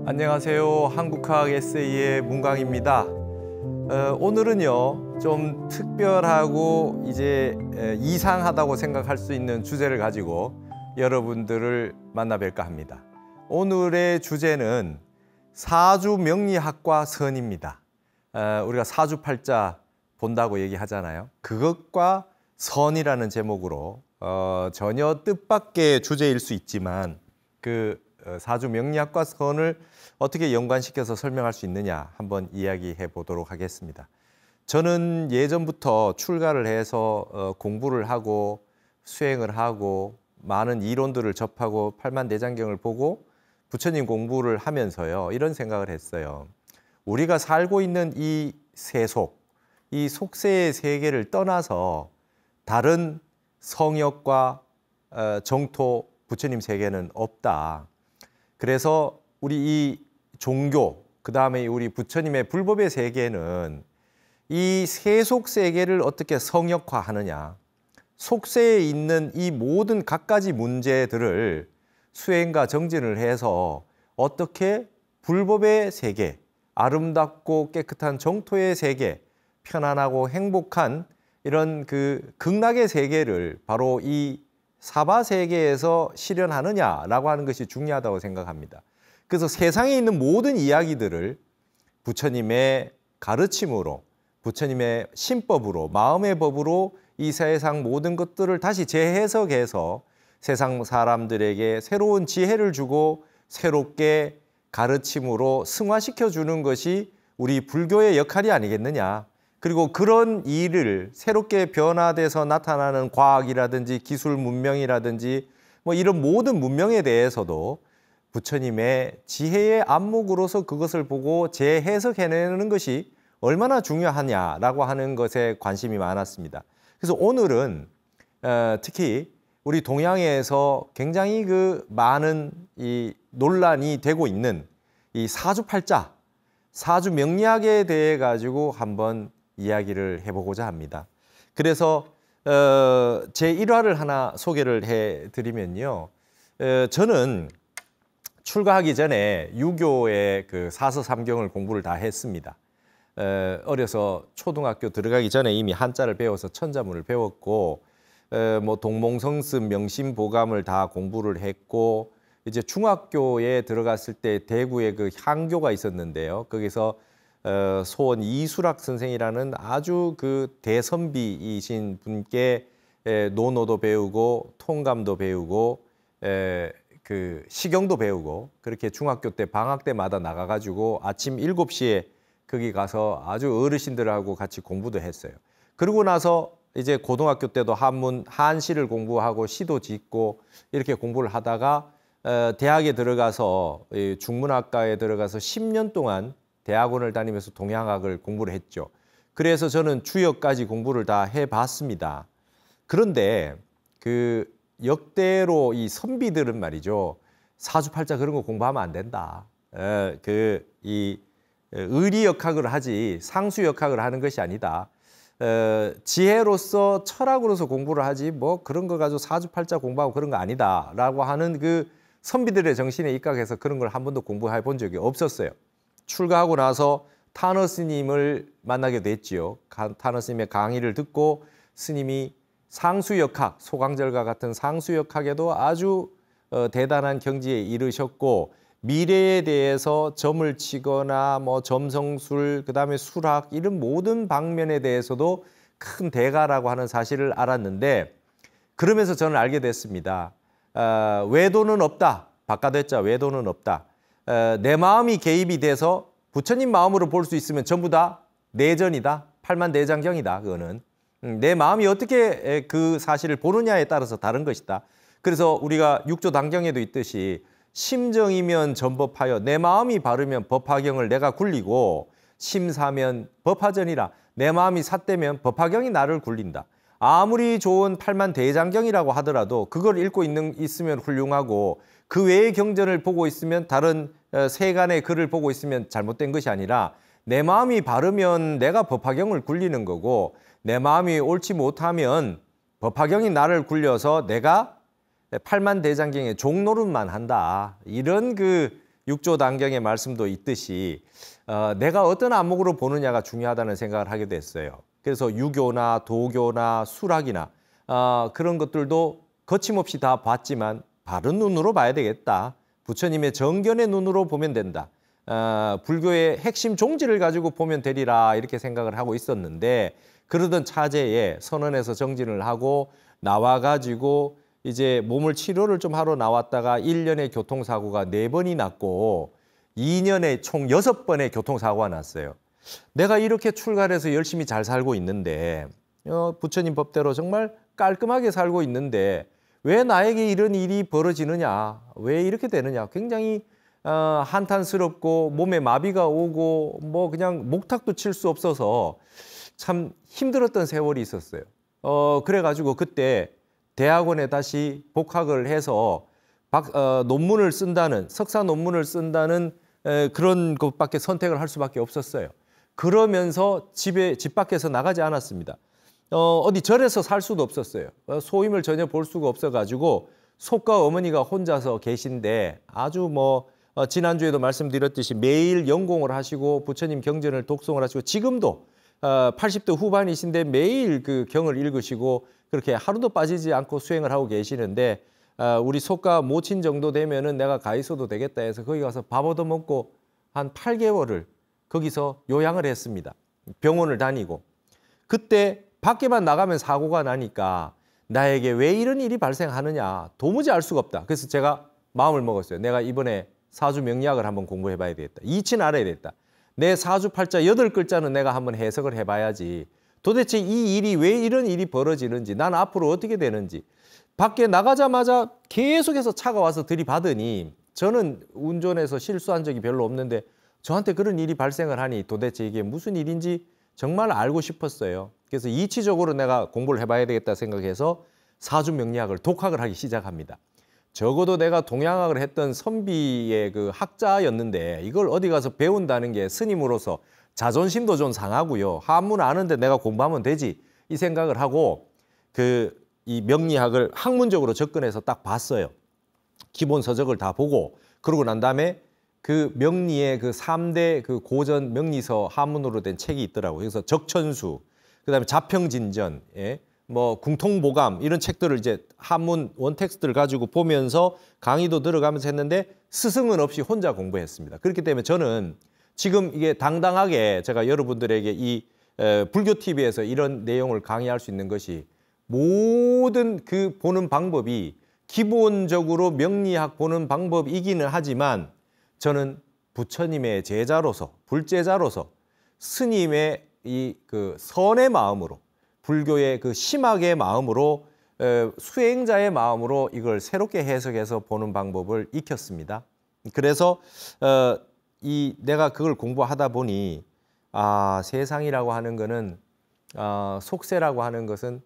안녕하세요. 한국화학 에세이의 문광입니다. 오늘은요, 좀 특별하고 이제 이상하다고 생각할 수 있는 주제를 가지고 여러분들을 만나 뵐까 합니다. 오늘의 주제는 사주명리학과 선입니다. 우리가 사주팔자 본다고 얘기하잖아요. 그것과 선이라는 제목으로 전혀 뜻밖의 주제일 수 있지만 그 사주명리학과 선을 어떻게 연관시켜서 설명할 수 있느냐 한번 이야기해 보도록 하겠습니다. 저는 예전부터 출가를 해서 공부를 하고 수행을 하고 많은 이론들을 접하고 팔만대장경을 보고 부처님 공부를 하면서요, 이런 생각을 했어요. 우리가 살고 있는 이 세속, 이 속세의 세계를 떠나서 다른 성역과 정토 부처님 세계는 없다. 그래서 우리 이 종교, 그 다음에 우리 부처님의 불법의 세계는 이 세속 세계를 어떻게 성역화하느냐, 속세에 있는 이 모든 갖가지 문제들을 수행과 정진을 해서 어떻게 불법의 세계, 아름답고 깨끗한 정토의 세계, 편안하고 행복한 이런 그 극락의 세계를 바로 이 사바 세계에서 실현하느냐라고 하는 것이 중요하다고 생각합니다. 그래서 세상에 있는 모든 이야기들을 부처님의 가르침으로, 부처님의 신법으로, 마음의 법으로 이 세상 모든 것들을 다시 재해석해서 세상 사람들에게 새로운 지혜를 주고 새롭게 가르침으로 승화시켜 주는 것이 우리 불교의 역할이 아니겠느냐. 그리고 그런 일을 새롭게 변화돼서 나타나는 과학이라든지 기술 문명이라든지 뭐 이런 모든 문명에 대해서도 부처님의 지혜의 안목으로서 그것을 보고 재해석해내는 것이 얼마나 중요하냐라고 하는 것에 관심이 많았습니다. 그래서 오늘은 특히 우리 동양에서 굉장히 그 많은 이 논란이 되고 있는 이 사주팔자, 사주명리학에 대해 가지고 한번 이야기를 해보고자 합니다. 그래서 제 1화를 하나 소개를 해드리면요, 저는 출가하기 전에 유교의 그 사서삼경을 공부를 다 했습니다. 어려서 초등학교 들어가기 전에 이미 한자를 배워서 천자문을 배웠고, 뭐 동몽성습, 명심보감을 다 공부를 했고, 이제 중학교에 들어갔을 때 대구에 그 향교가 있었는데요. 거기서 소원 이수락 선생이라는 아주 그 대선비이신 분께 논어도 배우고 통감도 배우고 그 시경도 배우고, 그렇게 중학교 때 방학 때마다 나가가지고 아침 7시에 거기 가서 아주 어르신들하고 같이 공부도 했어요. 그러고 나서 이제 고등학교 때도 한문, 한시를 공부하고 시도 짓고 이렇게 공부를 하다가 대학에 들어가서 중문학과에 들어가서 10년 동안 대학원을 다니면서 동양학을 공부를 했죠. 그래서 저는 주역까지 공부를 다 해봤습니다. 그런데 그 역대로 이 선비들은 말이죠, 사주팔자 그런 거 공부하면 안 된다. 이 의리역학을 하지 상수역학을 하는 것이 아니다. 지혜로서 철학으로서 공부를 하지 뭐 그런 거 가지고 사주팔자 공부하고 그런 거 아니다라고 하는 그 선비들의 정신에 입각해서 그런 걸 한 번도 공부해 본 적이 없었어요. 출가하고 나서 타너 스님을 만나게 됐지요. 타너 스님의 강의를 듣고 스님이 상수역학, 소강절과 같은 상수역학에도 아주 대단한 경지에 이르셨고, 미래에 대해서 점을 치거나 뭐 점성술, 그다음에 수학 이런 모든 방면에 대해서도 큰 대가라고 하는 사실을 알았는데, 그러면서 저는 알게 됐습니다. 외도는 없다. 바깥외자 외도는 없다. 내 마음이 개입이 돼서 부처님 마음으로 볼 수 있으면 전부 다 내전이다. 팔만대장경이다. 그거는 내 마음이 어떻게 그 사실을 보느냐에 따라서 다른 것이다. 그래서 우리가 육조단경에도 있듯이 심정이면 전법하여, 내 마음이 바르면 법화경을 내가 굴리고, 심사면 법화전이라, 내 마음이 삿되면 법화경이 나를 굴린다. 아무리 좋은 팔만대장경이라고 하더라도 그걸 읽고 있으면 훌륭하고, 그 외의 경전을 보고 있으면, 다른 세간의 글을 보고 있으면 잘못된 것이 아니라 내 마음이 바르면 내가 법화경을 굴리는 거고, 내 마음이 옳지 못하면 법화경이 나를 굴려서 내가 팔만대장경의 종노릇만 한다. 이런 그 육조 단경의 말씀도 있듯이 내가 어떤 안목으로 보느냐가 중요하다는 생각을 하게 됐어요. 그래서 유교나 도교나 수락이나 그런 것들도 거침없이 다 봤지만 바른 눈으로 봐야 되겠다. 부처님의 정견의 눈으로 보면 된다. 불교의 핵심 종지를 가지고 보면 되리라 이렇게 생각을 하고 있었는데 그러던 차제에 선언에서 정진을 하고 나와가지고 이제 몸을 치료를 좀 하러 나왔다가 1년에 교통사고가 4번이 났고 2년에 총 6번의 교통사고가 났어요. 내가 이렇게 출가해서 열심히 잘 살고 있는데 부처님 법대로 정말 깔끔하게 살고 있는데 왜 나에게 이런 일이 벌어지느냐, 왜 이렇게 되느냐, 굉장히 한탄스럽고 몸에 마비가 오고 뭐 그냥 목탁도 칠 수 없어서 참 힘들었던 세월이 있었어요. 그래가지고 그때 대학원에 다시 복학을 해서 논문을 쓴다는, 석사 논문을 쓴다는 그런 것밖에 선택을 할 수밖에 없었어요. 그러면서 집 밖에서 나가지 않았습니다. 어디 절에서 살 수도 없었어요. 소임을 전혀 볼 수가 없어가지고 속가 어머니가 혼자서 계신데 아주 뭐 지난주에도 말씀드렸듯이 매일 연공을 하시고 부처님 경전을 독송을 하시고 지금도 80대 후반이신데 매일 그 경을 읽으시고 그렇게 하루도 빠지지 않고 수행을 하고 계시는데 우리 속가 모친 정도 되면은 내가 가 있어도 되겠다 해서 거기 가서 밥 얻어먹고 한 8개월을 거기서 요양을 했습니다. 병원을 다니고. 그때 밖에만 나가면 사고가 나니까 나에게 왜 이런 일이 발생하느냐 도무지 알 수가 없다. 그래서 제가 마음을 먹었어요. 내가 이번에 사주 명리학을 한번 공부해 봐야 되겠다. 이치는 알아야 되겠다. 내 사주팔자 8글자는 내가 한번 해석을 해봐야지. 도대체 이 일이 왜 이런 일이 벌어지는지, 난 앞으로 어떻게 되는지. 밖에 나가자마자 계속해서 차가 와서 들이받으니 저는 운전해서 실수한 적이 별로 없는데 저한테 그런 일이 발생을 하니 도대체 이게 무슨 일인지 정말 알고 싶었어요. 그래서 이치적으로 내가 공부를 해봐야 되겠다 생각해서 사주명리학을 독학을 하기 시작합니다. 적어도 내가 동양학을 했던 선비의 그 학자였는데 이걸 어디 가서 배운다는 게 스님으로서 자존심도 좀 상하고요. 한문 아는데 내가 공부하면 되지 이 생각을 하고 이 명리학을 학문적으로 접근해서 딱 봤어요. 기본 서적을 다 보고 그러고 난 다음에 그 명리의 그 3대 그 고전 명리서 한문으로 된 책이 있더라고요. 그래서 적천수, 그다음에 자평진전, 뭐 궁통보감 이런 책들을 이제 한문 원텍스트를 가지고 보면서 강의도 들어가면서 했는데 스승은 없이 혼자 공부했습니다. 그렇기 때문에 저는 지금 이게 당당하게 제가 여러분들에게 이 불교 TV에서 이런 내용을 강의할 수 있는 것이 모든 그 보는 방법이 기본적으로 명리학 보는 방법이기는 하지만 저는 부처님의 제자로서 불제자로서 스님의 이 그 선의 마음으로 불교의 그 심학의 마음으로 수행자의 마음으로 이걸 새롭게 해석해서 보는 방법을 익혔습니다. 그래서 내가 그걸 공부하다 보니 세상이라고 하는 거는 속세라고 하는 것은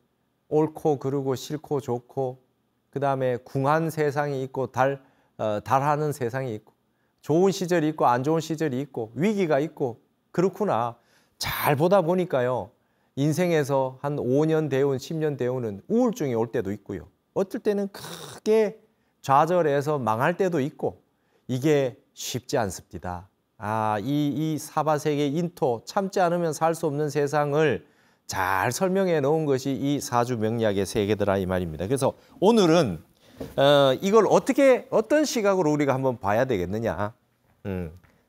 옳고 그르고 싫고 좋고 그다음에 궁한 세상이 있고 달하는 세상이 있고 좋은 시절이 있고 안 좋은 시절이 있고 위기가 있고 그렇구나. 잘 보다 보니까요. 인생에서 한 5년 대운, 10년 대운은 우울증이 올 때도 있고요. 어떨 때는 크게 좌절해서 망할 때도 있고 이게 쉽지 않습니다. 이 사바세계 인토 참지 않으면 살 수 없는 세상을 잘 설명해 놓은 것이 이 사주 명리학의 세계더라 이 말입니다. 그래서 오늘은 이걸 어떤 시각으로 우리가 한번 봐야 되겠느냐.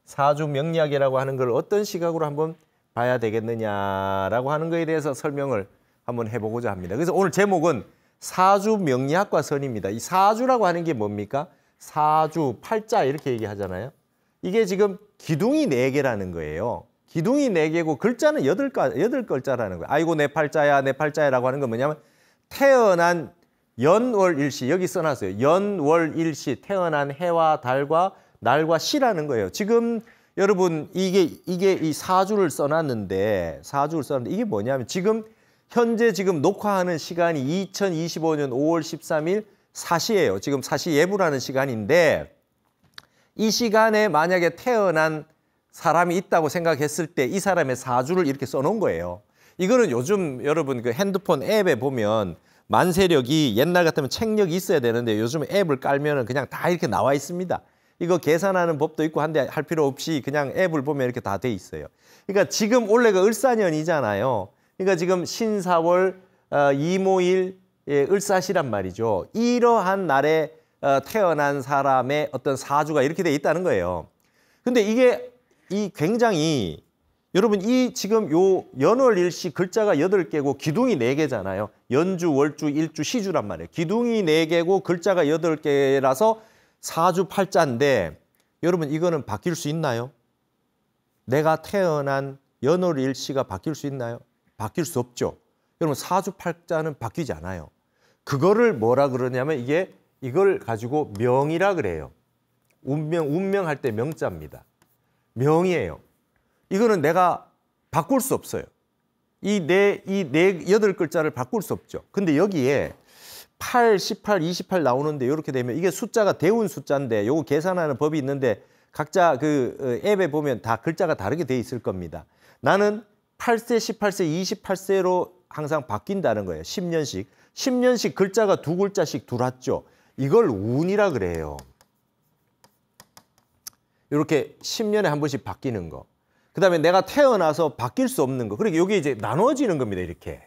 사주 명리학이라고 하는 걸 어떤 시각으로 한번 봐야 되겠느냐라고 하는 거에 대해서 설명을 한번 해보고자 합니다. 그래서 오늘 제목은 사주 명리학과 선입니다. 이 사주라고 하는 게 뭡니까? 사주, 팔자 이렇게 얘기하잖아요. 이게 지금 기둥이 4개라는 거예요. 기둥이 4개고 글자는 8글자라는 거예요. 아이고 내 팔자야 내 팔자야라고 하는 건 뭐냐면 태어난 연월일시 여기 써놨어요. 연월일시 태어난 해와 달과 날과 시라는 거예요. 지금 여러분 이게 이 사주를 써놨는데 이게 뭐냐면 현재 녹화하는 시간이 2025년 5월 13일 4시예요. 지금 4시 예부라는 시간인데 이 시간에 만약에 태어난 사람이 있다고 생각했을 때 이 사람의 사주를 이렇게 써놓은 거예요. 이거는 요즘 여러분 그 핸드폰 앱에 보면 만세력이 옛날 같으면 책력이 있어야 되는데 요즘 앱을 깔면은 그냥 다 이렇게 나와 있습니다. 이거 계산하는 법도 있고 한데 할 필요 없이 그냥 앱을 보면 이렇게 다 돼 있어요. 그러니까 지금 올해가 을사년이잖아요. 그러니까 지금 신사월 이모일 을사시란 말이죠. 이러한 날에 태어난 사람의 어떤 사주가 이렇게 돼 있다는 거예요. 근데 이게 굉장히 여러분 이 지금 요 연월일시 글자가 8개고 기둥이 4개잖아요. 연주, 월주, 일주, 시주란 말이에요. 기둥이 4개고 글자가 8개라서 사주팔자인데 여러분 이거는 바뀔 수 있나요? 내가 태어난 연월일시가 바뀔 수 있나요? 바뀔 수 없죠. 여러분 사주팔자는 바뀌지 않아요. 그거를 뭐라 그러냐면 이걸 가지고 명이라 그래요. 운명할 때 명자입니다. 명이에요. 이거는 내가 바꿀 수 없어요. 이 8글자를 바꿀 수 없죠. 근데 여기에 8, 18, 28 나오는데 이렇게 되면 이게 숫자가 대운 숫자인데 요거 계산하는 법이 있는데 각자 그 앱에 보면 다 글자가 다르게 돼 있을 겁니다. 나는 8세, 18세, 28세로 항상 바뀐다는 거예요. 10년씩. 10년씩 글자가 2글자씩 들어왔죠. 이걸 운이라 그래요. 이렇게 10년에 한 번씩 바뀌는 거. 그다음에 내가 태어나서 바뀔 수 없는 거. 그러니까 이게 이제 나눠지는 겁니다. 이렇게.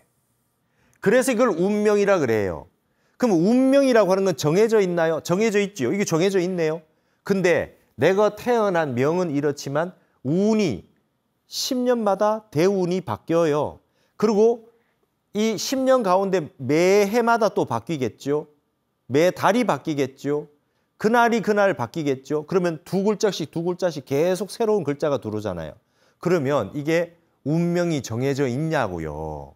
그래서 이걸 운명이라 그래요. 그럼 운명이라고 하는 건 정해져 있나요? 정해져 있지요. 이게 정해져 있네요. 근데 내가 태어난 명은 이렇지만 운이 10년마다 대운이 바뀌어요. 그리고 이 10년 가운데 매해마다 또 바뀌겠죠. 매달이 바뀌겠죠. 그날이 그날 바뀌겠죠. 그러면 2글자씩 계속 새로운 글자가 들어오잖아요. 그러면 이게 운명이 정해져 있냐고요.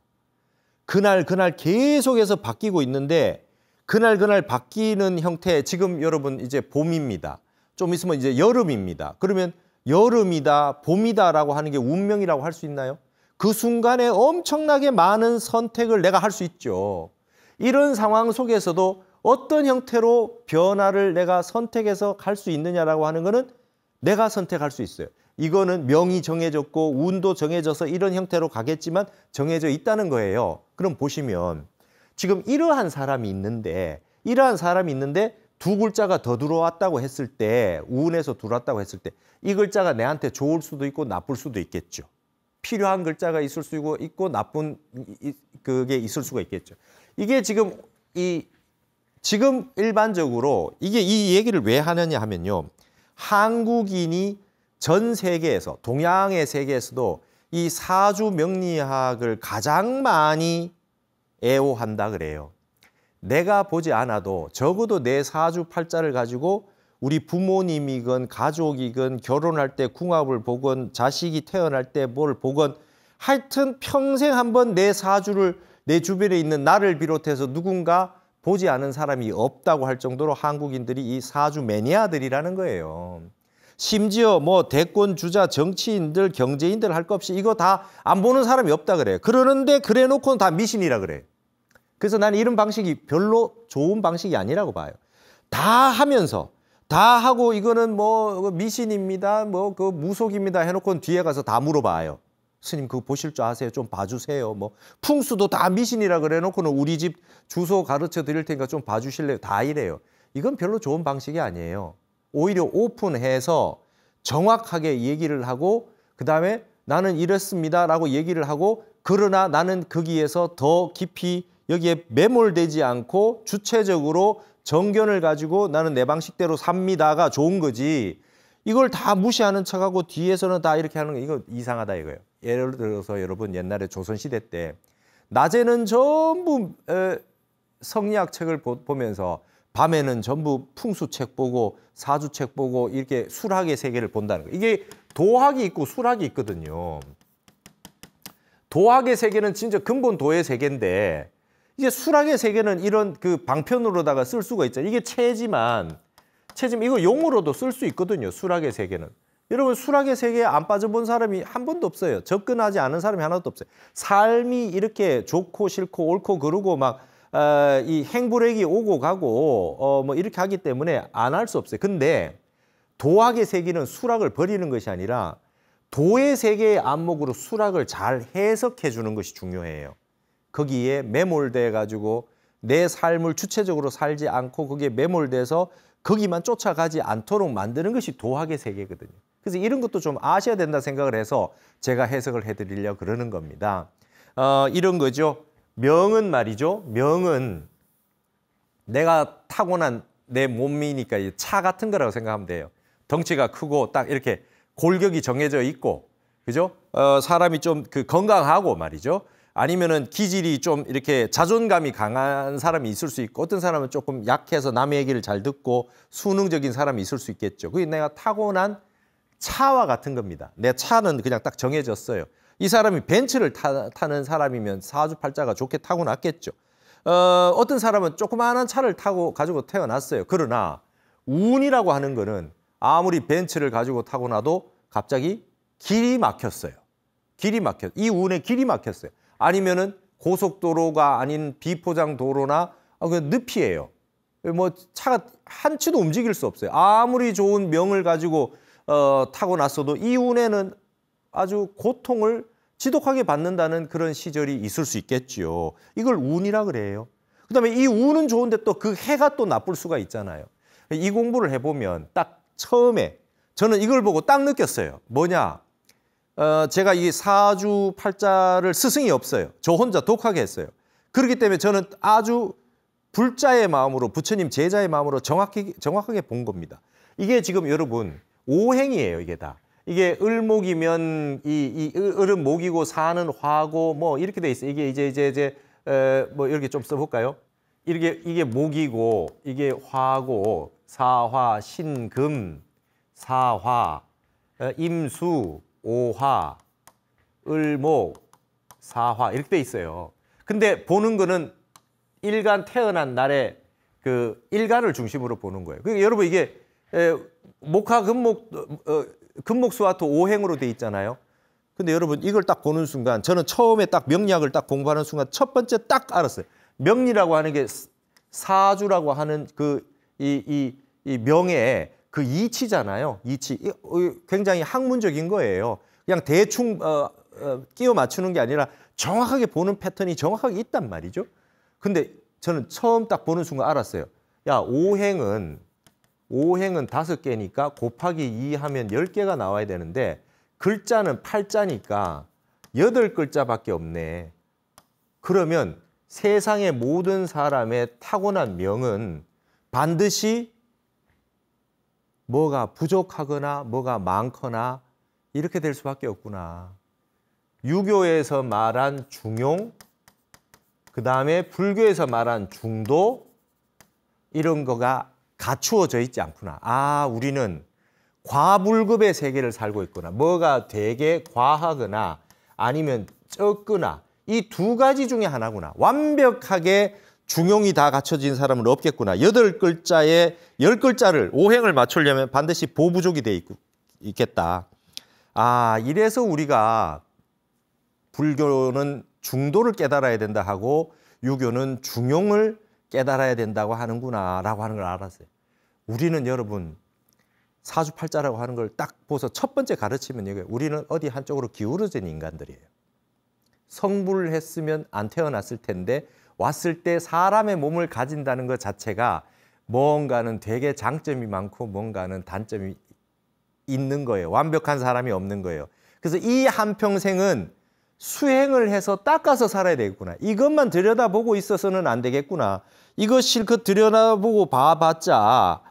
그날 계속해서 바뀌고 있는데 그날 바뀌는 형태, 지금 여러분 이제 봄입니다. 좀 있으면 이제 여름입니다. 그러면 여름이다, 봄이다라고 하는 게 운명이라고 할 수 있나요? 그 순간에 엄청나게 많은 선택을 내가 할 수 있죠. 이런 상황 속에서도 어떤 형태로 변화를 내가 선택해서 갈 수 있느냐라고 하는 거는 내가 선택할 수 있어요. 이거는 명이 정해졌고 운도 정해져서 이런 형태로 가겠지만 정해져 있다는 거예요. 그럼 보시면 지금 이러한 사람이 있는데 2글자가 더 들어왔다고 했을 때, 운에서 들어왔다고 했을 때 이 글자가 내한테 좋을 수도 있고 나쁠 수도 있겠죠. 필요한 글자가 있을 수 있고 나쁜 그게 있을 수가 있겠죠. 이게 지금 일반적으로 이 얘기를 왜 하느냐 하면요. 한국인이 전 세계에서, 동양의 세계에서도 이 사주 명리학을 가장 많이 애호한다 그래요. 내가 보지 않아도 적어도 내 사주팔자를 가지고 우리 부모님이건 가족이건 결혼할 때 궁합을 보건 자식이 태어날 때 뭘 보건 하여튼 평생 한번 내 사주를 내 주변에 있는 나를 비롯해서 누군가 보지 않은 사람이 없다고 할 정도로 한국인들이 이 사주 매니아들이라는 거예요. 심지어 뭐 대권 주자, 정치인들, 경제인들 할 것 없이 이거 다 안 보는 사람이 없다 그래요. 그러는데 그래 놓고는 다 미신이라 그래요. 그래서 나는 이런 방식이 별로 좋은 방식이 아니라고 봐요. 다 하면서 다 하고 이거는 뭐 미신입니다, 뭐 그 무속입니다 해놓고는 뒤에 가서 다 물어봐요. 스님 그거 보실 줄 아세요? 좀 봐주세요. 뭐 풍수도 다 미신이라 그래 놓고는 우리 집 주소 가르쳐 드릴 테니까 좀 봐주실래요? 다 이래요. 이건 별로 좋은 방식이 아니에요. 오히려 오픈해서 정확하게 얘기를 하고 그다음에 나는 이랬습니다라고 얘기를 하고 그러나 나는 거기에서 더 깊이 여기에 매몰되지 않고 주체적으로 정견을 가지고 나는 내 방식대로 삽니다가 좋은 거지. 이걸 다 무시하는 척하고 뒤에서는 다 이렇게 하는 거 이거 이상하다 이거예요. 예를 들어서 여러분 옛날에 조선시대 때 낮에는 전부 성리학 책을 보면서 밤에는 전부 풍수책 보고 사주책 보고 이렇게 술학의 세계를 본다는 거예요. 이게 도학이 있고 술학이 있거든요. 도학의 세계는 진짜 근본 도의 세계인데 이제 술학의 세계는 이런 그 방편으로다가 쓸 수가 있잖아요. 이게 체지만 이거 용어로도 쓸 수 있거든요. 술학의 세계는. 여러분 술학의 세계에 안 빠져본 사람이 한 번도 없어요. 접근하지 않은 사람이 하나도 없어요. 삶이 이렇게 좋고 싫고 옳고 그르고 막 이 행불액이 오고 가고 뭐 이렇게 하기 때문에 안 할 수 없어요. 근데 도학의 세계는 술학을 버리는 것이 아니라 도의 세계의 안목으로 술학을 잘 해석해 주는 것이 중요해요. 거기에 매몰돼 가지고 내 삶을 주체적으로 살지 않고 거기에 매몰돼서 거기만 쫓아가지 않도록 만드는 것이 도학의 세계거든요. 그래서 이런 것도 좀 아셔야 된다 생각을 해서 제가 해석을 해드리려고 그러는 겁니다. 이런 거죠. 명은 말이죠. 명은 내가 타고난 내 몸이니까 차 같은 거라고 생각하면 돼요. 덩치가 크고 딱 이렇게 골격이 정해져 있고, 그죠? 사람이 좀 건강하고 말이죠. 아니면은 기질이 좀 이렇게 자존감이 강한 사람이 있을 수 있고, 어떤 사람은 조금 약해서 남의 얘기를 잘 듣고 수능적인 사람이 있을 수 있겠죠. 그게 내가 타고난 차와 같은 겁니다. 내 차는 그냥 딱 정해졌어요. 이 사람이 벤츠를 타는 사람이면 사주팔자가 좋게 타고났겠죠. 어떤 사람은 조그마한 차를 가지고 태어났어요. 그러나 운이라고 하는 거는 아무리 벤츠를 가지고 타고나도 갑자기 길이 막혔어요. 이 운에 길이 막혔어요. 아니면은 고속도로가 아닌 비포장 도로나 그냥 늪이에요. 뭐 차가 한치도 움직일 수 없어요. 아무리 좋은 명을 가지고 타고났어도 이 운에는 아주 고통을 지독하게 받는다는 그런 시절이 있을 수 있겠지요. 이걸 운이라 그래요. 그다음에 이 운은 좋은데 또 그 해가 또 나쁠 수가 있잖아요. 이 공부를 해보면 딱 처음에 저는 이걸 보고 딱 느꼈어요. 뭐냐? 제가 이 사주팔자를 스승이 없어요. 저 혼자 독하게 했어요. 그렇기 때문에 저는 아주 불자의 마음으로, 부처님 제자의 마음으로 정확하게 본 겁니다. 이게 지금 여러분 오행이에요. 이게 다. 이게 을목이면 이 을은 목이고 사는 화고 뭐 이렇게 돼 있어요. 이게 이제 뭐 이렇게 좀 써볼까요? 이게 목이고 이게 화고 사화 신금 사화 임수 오화 을목 사화 이렇게 돼 있어요. 근데 보는 거는 일간 태어난 날에 그 일간을 중심으로 보는 거예요. 그러니까 여러분 이게 목화 금목수화토 오행으로 돼 있잖아요. 근데 여러분 이걸 딱 보는 순간 저는 처음에 딱 명리학을 딱 공부하는 순간 첫 번째 딱 알았어요. 명리라고 하는 게 사주라고 하는 이 명의 그 이치잖아요. 이치. 굉장히 학문적인 거예요. 그냥 대충 끼워 맞추는 게 아니라 정확하게 보는 패턴이 정확하게 있단 말이죠. 근데 저는 처음 딱 보는 순간 알았어요. 야, 오행은 5개니까 곱하기 2 하면 10개가 나와야 되는데 글자는 8자니까 8글자밖에 없네. 그러면 세상의 모든 사람의 타고난 명은 반드시 뭐가 부족하거나 뭐가 많거나 이렇게 될 수밖에 없구나. 유교에서 말한 중용, 그 다음에 불교에서 말한 중도 이런 거가 갖추어져 있지 않구나. 아, 우리는 과불급의 세계를 살고 있구나. 뭐가 되게 과하거나 아니면 적거나 이 두 가지 중에 하나구나. 완벽하게 중용이 다 갖춰진 사람은 없겠구나. 8글자에 10글자를 오행을 맞추려면 반드시 보부족이 돼 있겠다. 아, 이래서 우리가 불교는 중도를 깨달아야 된다 하고 유교는 중용을 깨달아야 된다고 하는구나 라고 하는 걸 알았어요. 우리는 여러분 사주팔자라고 하는 걸 딱 보서 첫 번째 가르치면 이게 우리는 어디 한쪽으로 기울어진 인간들이에요. 성불을 했으면 안 태어났을 텐데 왔을 때 사람의 몸을 가진다는 것 자체가 뭔가는 되게 장점이 많고 뭔가는 단점이 있는 거예요. 완벽한 사람이 없는 거예요. 그래서 이 한평생은 수행을 해서 닦아서 살아야 되겠구나. 이것만 들여다보고 있어서는 안 되겠구나. 이거 실컷 들여다보고 봐봤자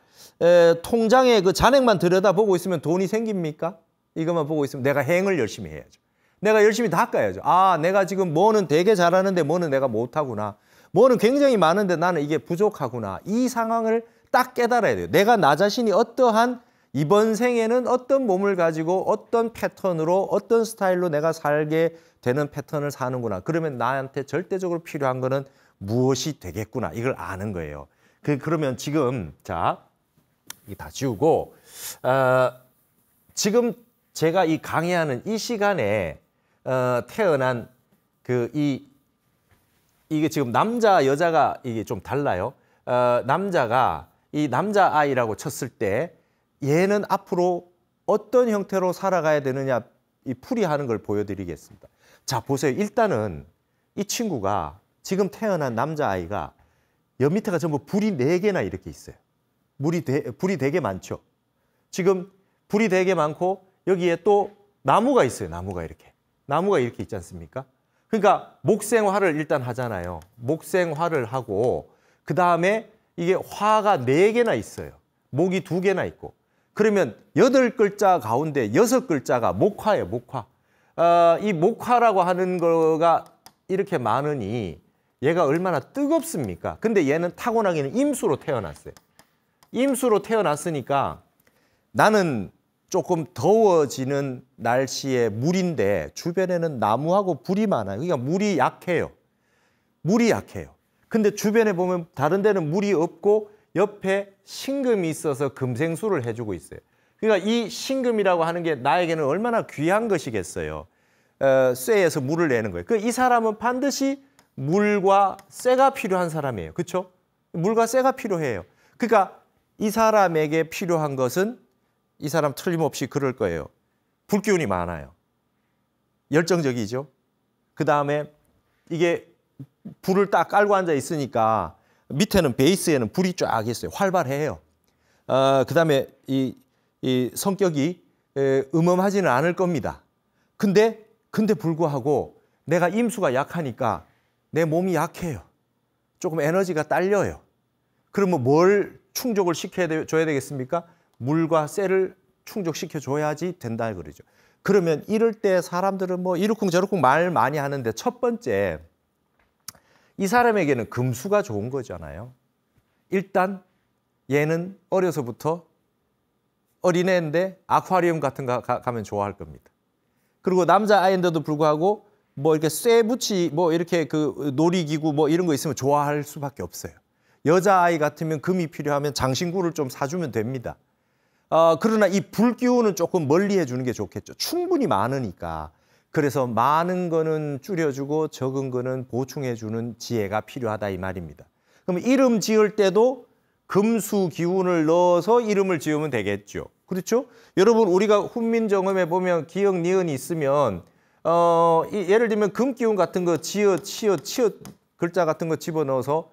통장에 그 잔액만 들여다보고 있으면 돈이 생깁니까? 이것만 보고 있으면 내가 행을 열심히 해야죠. 내가 열심히 닦아야죠. 아, 내가 지금 뭐는 되게 잘하는데 뭐는 내가 못하구나. 뭐는 굉장히 많은데 나는 이게 부족하구나. 이 상황을 딱 깨달아야 돼요. 내가 나 자신이 어떠한 이번 생에는 어떤 몸을 가지고 어떤 패턴으로 어떤 스타일로 내가 살게 되는 패턴을 사는구나. 그러면 나한테 절대적으로 필요한 거는 무엇이 되겠구나. 이걸 아는 거예요. 그러면 지금 자, 이 다 지우고 지금 제가 이 강의하는 이 시간에 태어난 이게 지금 남자 여자가 이게 좀 달라요. 남자가 이 남자아이라고 쳤을 때 얘는 앞으로 어떤 형태로 살아가야 되느냐 이 풀이하는 걸 보여드리겠습니다. 자, 보세요. 일단은 이 친구가 지금 태어난 남자아이가 옆 밑에가 전부 불이 4개나 이렇게 있어요. 불이 되게 많죠. 지금 불이 되게 많고 여기에 또 나무가 있어요. 나무가 이렇게 있지 않습니까? 그러니까 목생화를 일단 하잖아요. 목생화를 하고 그 다음에 이게 화가 4개나 있어요. 목이 2개나 있고. 그러면 8글자 가운데 6글자가 목화예요. 목화. 이 목화라고 하는 거가 이렇게 많으니 얘가 얼마나 뜨겁습니까? 근데 얘는 타고나기는 임수로 태어났어요. 임수로 태어났으니까 나는 조금 더워지는 날씨에 물인데 주변에는 나무하고 불이 많아요. 그러니까 물이 약해요. 물이 약해요. 근데 주변에 보면 다른 데는 물이 없고 옆에 신금이 있어서 금생수를 해주고 있어요. 그러니까 이 신금이라고 하는 게 나에게는 얼마나 귀한 것이겠어요. 쇠에서 물을 내는 거예요. 이 사람은 반드시 물과 쇠가 필요한 사람이에요. 그렇죠? 물과 쇠가 필요해요. 그러니까 이 사람에게 필요한 것은 이 사람 틀림없이 그럴 거예요. 불기운이 많아요. 열정적이죠. 그 다음에 이게 불을 딱 깔고 앉아 있으니까 밑에는 베이스에는 불이 쫙 있어요. 활발해요. 그 다음에 이 성격이 음험하지는 않을 겁니다. 근데 불구하고 내가 임수가 약하니까 내 몸이 약해요. 조금 에너지가 딸려요. 그러면 뭘 충족을 시켜줘야 되겠습니까? 물과 쇠를 충족시켜줘야지 된다 그러죠. 그러면 이럴 때 사람들은 뭐 이러쿵저러쿵 말 많이 하는데 첫 번째, 이 사람에게는 금수가 좋은 거잖아요. 일단 얘는 어려서부터 어린애인데 아쿠아리움 같은 거 가면 좋아할 겁니다. 그리고 남자아이인데도 불구하고 뭐 이렇게 쇠붙이 뭐 이렇게 그 놀이기구 뭐 이런 거 있으면 좋아할 수밖에 없어요. 여자아이 같으면 금이 필요하면 장신구를 좀 사주면 됩니다. 그러나 이 불기운은 조금 멀리 해주는 게 좋겠죠. 충분히 많으니까. 그래서 많은 거는 줄여주고 적은 거는 보충해주는 지혜가 필요하다 이 말입니다. 그럼 이름 지을 때도 금수 기운을 넣어서 이름을 지으면 되겠죠. 그렇죠? 여러분 우리가 훈민정음에 보면 기역, 니은이 있으면 예를 들면 금기운 같은 거 지읒, 치읒 글자 같은 거 집어넣어서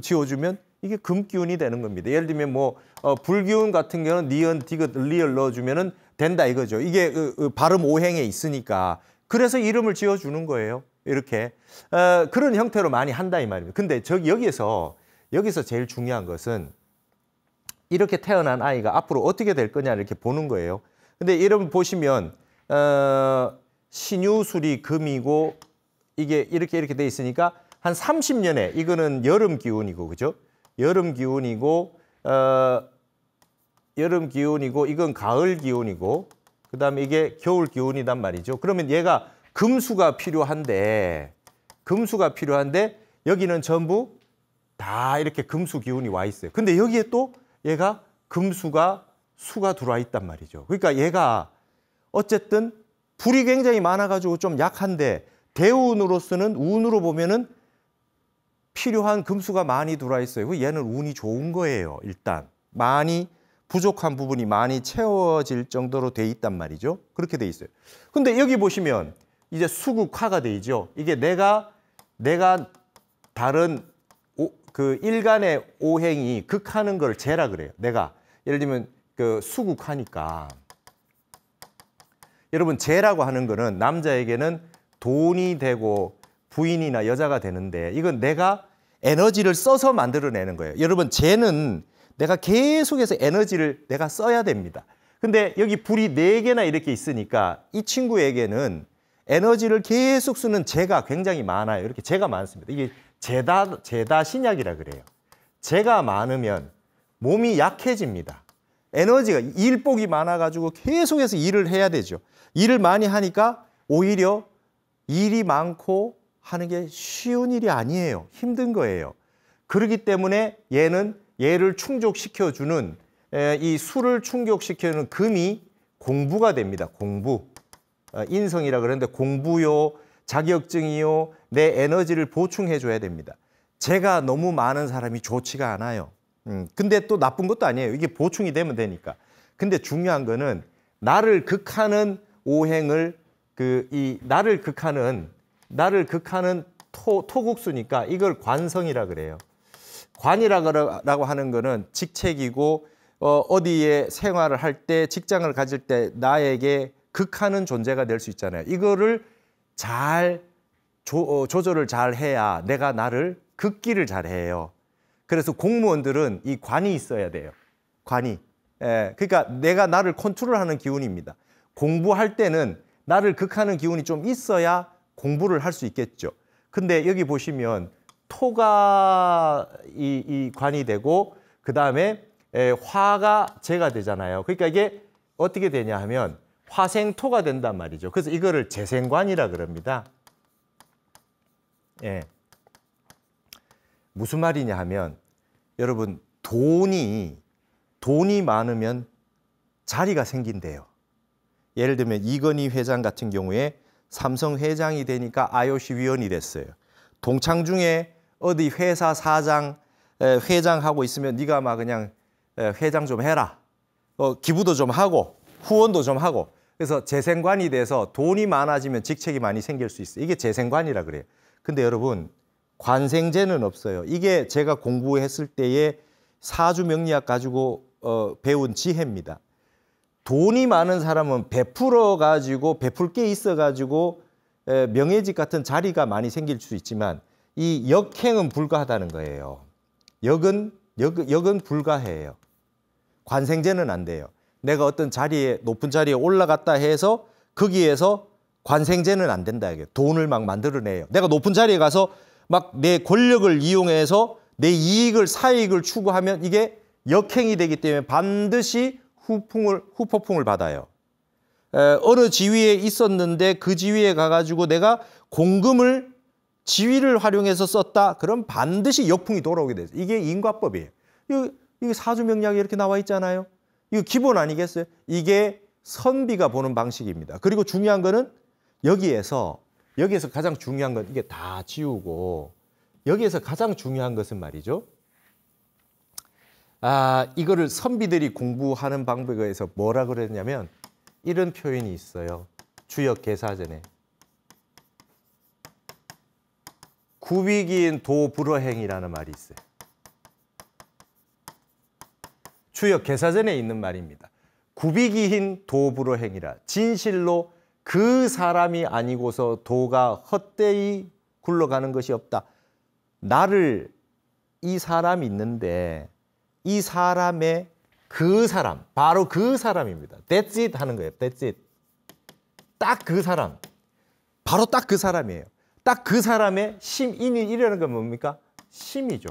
지어주면 이게 금기운이 되는 겁니다. 예를 들면 뭐 불기운 같은 경우는 니은, 디귿, 리을 넣어주면은 된다 이거죠. 이게 발음 오행에 있으니까. 그래서 이름을 지어주는 거예요. 이렇게 그런 형태로 많이 한다 이 말입니다. 근데 여기서 제일 중요한 것은 이렇게 태어난 아이가 앞으로 어떻게 될 거냐 이렇게 보는 거예요. 근데 여러분 보시면 신유술이 금이고 이게 이렇게 돼 있으니까 한 30년에 이거는 여름 기운이고 그죠? 여름 기운이고 이건 가을 기운이고 그다음에 이게 겨울 기운이단 말이죠. 그러면 얘가 금수가 필요한데 여기는 전부 다 이렇게 금수 기운이 와 있어요. 근데 여기에 또 얘가 금수가 수가 들어와 있단 말이죠. 그러니까 얘가 어쨌든 불이 굉장히 많아가지고 좀 약한데 대운으로서는 운으로 보면은 필요한 금수가 많이 들어와 있어요. 얘는 운이 좋은 거예요. 일단 많이 부족한 부분이 많이 채워질 정도로 돼 있단 말이죠. 그렇게 돼 있어요. 근데 여기 보시면 이제 수국화가 돼 있죠. 이게 내가 다른 그 일간의 오행이 극하는 걸 재라 그래요. 내가 예를 들면 그 수국하니까 여러분 재라고 하는 거는 남자에게는 돈이 되고 부인이나 여자가 되는데 이건 내가 에너지를 써서 만들어내는 거예요. 여러분 재는 내가 계속해서 에너지를 내가 써야 됩니다. 근데 여기 불이 4개나 이렇게 있으니까 이 친구에게는 에너지를 계속 쓰는 재가 굉장히 많아요. 이렇게 재가 많습니다. 이게 재다 신약이라 그래요. 재가 많으면 몸이 약해집니다. 에너지가 일복이 많아가지고 계속해서 일을 해야 되죠. 일을 많이 하니까 오히려 일이 많고 하는 게 쉬운 일이 아니에요. 힘든 거예요. 그렇기 때문에 얘를 충족시켜주는 이 수를 충족시켜주는 금이 공부가 됩니다. 공부. 인성이라 그러는데 공부요, 자격증이요, 내 에너지를 보충해줘야 됩니다. 재가 너무 많은 사람이 좋지가 않아요. 근데 또 나쁜 것도 아니에요. 이게 보충이 되면 되니까. 근데 중요한 거는 나를 극하는 오행을 나를 극하는 토국수니까 이걸 관성이라 그래요. 관이라고 하는 거는 직책이고 어디에 생활을 할 때 직장을 가질 때 나에게 극하는 존재가 될 수 있잖아요. 이거를 잘 조절을 잘 해야 내가 나를 극기를 잘 해요. 그래서 공무원들은 이 관이 있어야 돼요. 관이. 그러니까 내가 나를 컨트롤하는 기운입니다. 공부할 때는 나를 극하는 기운이 좀 있어야 공부를 할 수 있겠죠. 근데 여기 보시면 토가 이 관이 되고 그다음에 화가 재가 되잖아요. 그러니까 이게 어떻게 되냐 하면 화생토가 된단 말이죠. 그래서 이거를 재생관이라 그럽니다. 예. 무슨 말이냐 하면 여러분 돈이 많으면 자리가 생긴대요. 예를 들면 이건희 회장 같은 경우에 삼성 회장이 되니까 IOC 위원이 됐어요. 동창 중에 어디 회사 사장, 회장하고 있으면 네가 막 그냥 회장 좀 해라. 기부도 좀 하고 후원도 좀 하고. 그래서 재생관이 돼서 돈이 많아지면 직책이 많이 생길 수 있어요. 이게 재생관이라 그래요. 근데 여러분 관생제는 없어요. 이게 제가 공부했을 때의 사주명리학 가지고 배운 지혜입니다. 돈이 많은 사람은 베풀어 가지고 베풀 게 있어 가지고 명예직 같은 자리가 많이 생길 수 있지만 이 역행은 불가하다는 거예요. 역은 불가해요. 관생제는 안 돼요. 내가 어떤 자리에 높은 자리에 올라갔다 해서 거기에서 관생제는 안 된다 이게. 돈을 막 만들어내요. 내가 높은 자리에 가서 막 내 권력을 이용해서 내 이익을 사익을 추구하면 이게 역행이 되기 때문에 반드시 후폭풍을 받아요. 어느 지위에 있었는데 그 지위에 가가지고 내가 공금을 지위를 활용해서 썼다. 그럼 반드시 역풍이 돌아오게 돼요. 이게 인과법이에요. 이거 사주명리학에 이렇게 나와 있잖아요. 이거 기본 아니겠어요? 이게 선비가 보는 방식입니다. 그리고 중요한 거는 여기에서 가장 중요한 건 이게 다 지우고 여기에서 가장 중요한 것은 말이죠. 이거를 선비들이 공부하는 방법에 의해서 뭐라 그랬냐면 이런 표현이 있어요. 주역개사전에. 구비기인 도불어행이라는 말이 있어요. 주역개사전에 있는 말입니다. 구비기인 도불어행이라. 진실로 그 사람이 아니고서 도가 헛되이 굴러가는 것이 없다. 나를 이 사람이 있는데 이 사람의 그 사람, 바로 그 사람입니다. That's it 하는 거예요. That's it. 딱 그 사람. 바로 딱 그 사람이에요. 딱 그 사람의 심인이라는 건 뭡니까? 심이죠.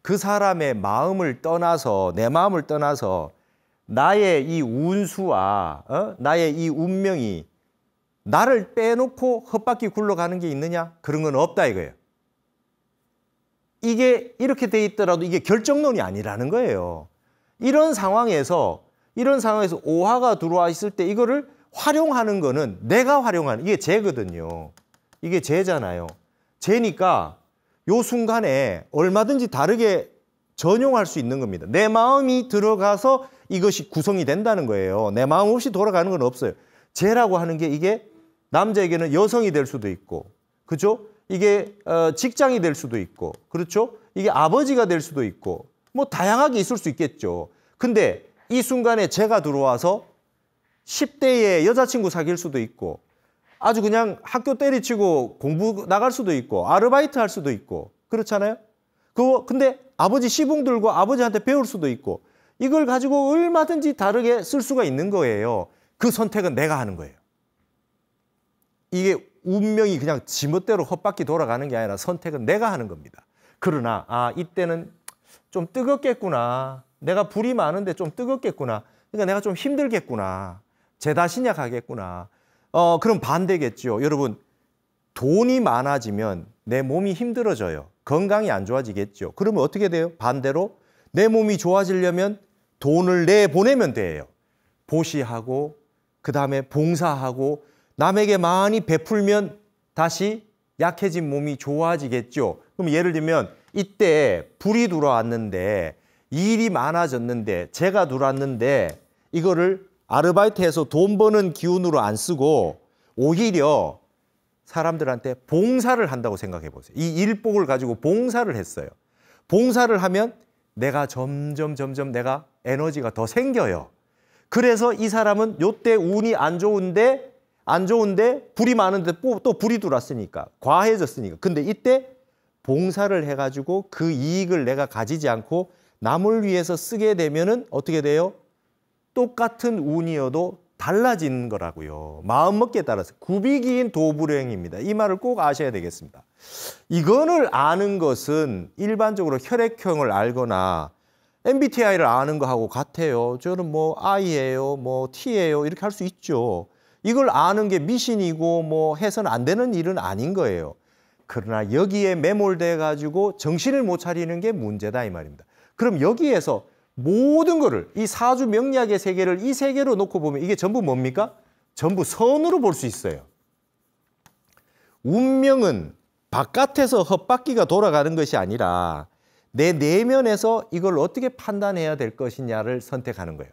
그 사람의 마음을 떠나서 내 마음을 떠나서 나의 이 운수와 나의 이 운명이 나를 빼놓고 헛바퀴 굴러가는 게 있느냐? 그런 건 없다 이거예요. 이게 이렇게 돼 있더라도 이게 결정론이 아니라는 거예요. 이런 상황에서 오화가 들어와 있을 때 이거를 활용하는 거는 내가 활용하는 이게 재거든요. 이게 재잖아요. 재니까 요 순간에 얼마든지 다르게 전용할 수 있는 겁니다. 내 마음이 들어가서 이것이 구성이 된다는 거예요. 내 마음 없이 돌아가는 건 없어요. 재라고 하는 게 이게 남자에게는 여성이 될 수도 있고, 그렇죠? 이게 직장이 될 수도 있고, 그렇죠? 이게 아버지가 될 수도 있고, 뭐 다양하게 있을 수 있겠죠. 근데 이 순간에 재가 들어와서 10대에 여자친구 사귈 수도 있고, 아주 그냥 학교 때리치고 공부 나갈 수도 있고, 아르바이트 할 수도 있고, 그렇잖아요? 근데 아버지 시봉 들고 아버지한테 배울 수도 있고, 이걸 가지고 얼마든지 다르게 쓸 수가 있는 거예요. 그 선택은 내가 하는 거예요. 이게 운명이 그냥 지멋대로 헛바퀴 돌아가는 게 아니라 선택은 내가 하는 겁니다. 그러나 이때는 좀 뜨겁겠구나. 내가 불이 많은데 좀 뜨겁겠구나. 그러니까 내가 좀 힘들겠구나. 재다신약하겠구나. 그럼 반대겠죠. 여러분, 돈이 많아지면 내 몸이 힘들어져요. 건강이 안 좋아지겠죠. 그러면 어떻게 돼요? 반대로 내 몸이 좋아지려면 돈을 내보내면 돼요. 보시하고 그다음에 봉사하고 남에게 많이 베풀면 다시 약해진 몸이 좋아지겠죠. 그럼 예를 들면 이때 불이 들어왔는데 일이 많아졌는데 재가 들어왔는데 이거를 아르바이트해서 돈 버는 기운으로 안 쓰고 오히려 사람들한테 봉사를 한다고 생각해 보세요. 이 일복을 가지고 봉사를 했어요. 봉사를 하면 내가 점점 내가 에너지가 더 생겨요. 그래서 이 사람은 요때 운이 안 좋은데 불이 많은데 또 불이 들어왔으니까 과해졌으니까. 근데 이때 봉사를 해가지고 그 이익을 내가 가지지 않고 남을 위해서 쓰게 되면은 어떻게 돼요? 똑같은 운이어도 달라지는 거라고요. 마음먹기에 따라서. 굽이기인 도불행입니다. 이 말을 꼭 아셔야 되겠습니다. 이거를 아는 것은 일반적으로 혈액형을 알거나 MBTI를 아는 거하고 같아요. 저는 뭐 I예요, 뭐 T예요 이렇게 할 수 있죠. 이걸 아는 게 미신이고 뭐 해서는 안 되는 일은 아닌 거예요. 그러나 여기에 매몰돼 가지고 정신을 못 차리는 게 문제다 이 말입니다. 그럼 여기에서 모든 거를 이 사주 명리학의 세계를 이 세계로 놓고 보면 이게 전부 뭡니까? 전부 선으로 볼 수 있어요. 운명은 바깥에서 헛바퀴가 돌아가는 것이 아니라 내 내면에서 이걸 어떻게 판단해야 될 것이냐를 선택하는 거예요.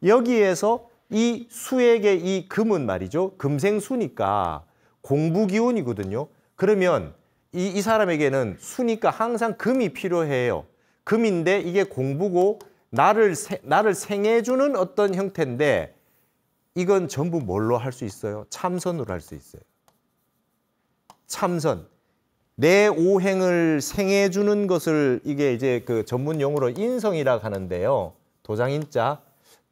여기에서 이 수에게 이 금은 말이죠. 금생수니까 공부 기운이거든요. 그러면 이 사람에게는 수니까 항상 금이 필요해요. 금인데 이게 공부고 나를 생해주는 어떤 형태인데 이건 전부 뭘로 할 수 있어요? 참선으로 할 수 있어요. 참선. 내 오행을 생해주는 것을 이게 이제 그 전문 용어로 인성이라고 하는데요. 도장인자.